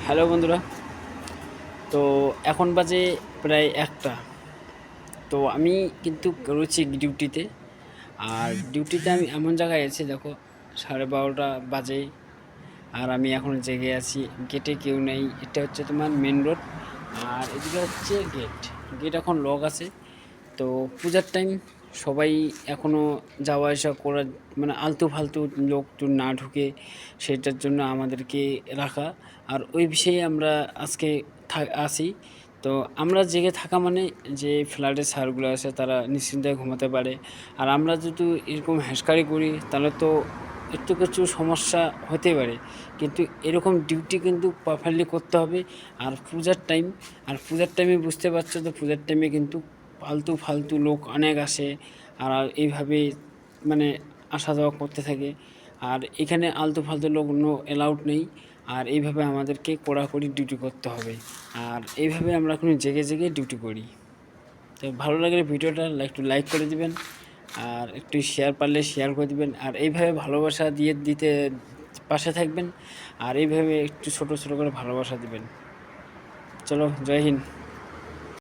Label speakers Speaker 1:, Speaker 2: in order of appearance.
Speaker 1: Hello বন্ধুরা। তো এখন বাজে প্রায় ১টা। তো আমি কিন্তু রয়েছি ডিউটিতে। আর ডিউটিতে আমি এমন জায়গায় আছি, দেখো 12:30 বাজে। আর আমি এখন জেগে আছি, গেটে কেউ নেই। এটা হচ্ছে তোমার মেন রোড। আর এদিকে হচ্ছে গেট। গেট এখন লক আছে। তো পূজার টাইম, সবাই এখনও যাওয়া আসা করার মানে আলতু ফালতু লোকজন না ঢুকে, সেটার জন্য আমাদেরকে রাখা। আর ওই বিষয়ে আমরা আজকে আসি। তো আমরা জেগে থাকা মানে যে ফ্ল্যাটের স্যারগুলো আছে তারা নিশ্চিন্তায় ঘুমাতে পারে। আর আমরা যদি এরকম হ্যাঁসকারি করি তাহলে তো একটু কিছু সমস্যা হতে পারে। কিন্তু এরকম ডিউটি কিন্তু প্রপারলি করতে হবে। আর পূজার টাইম, আর পূজার টাইমে বুঝতে পারছো তো, পূজার টাইমে কিন্তু ফালতু ফালতু লোক অনেক আসে। আর এইভাবে মানে আসা যাওয়া করতে থাকে। আর এখানে আলতু ফালতু লোক নো অ্যালাউড নেই। আর এইভাবে আমাদেরকে কড়াকড়ি ডিউটি করতে হবে। আর এইভাবে আমরা এখন জেগে জেগে ডিউটি করি। তো ভালো লাগলে ভিডিওটা একটু লাইক করে দিবেন। আর একটু শেয়ার পারলে শেয়ার করে দিবেন। আর এইভাবে ভালোবাসা দিয়ে দিতে পাশে থাকবেন। আর এইভাবে একটু ছোট ছোট করে ভালোবাসা দিবেন। চলো, জয় হিন্দ।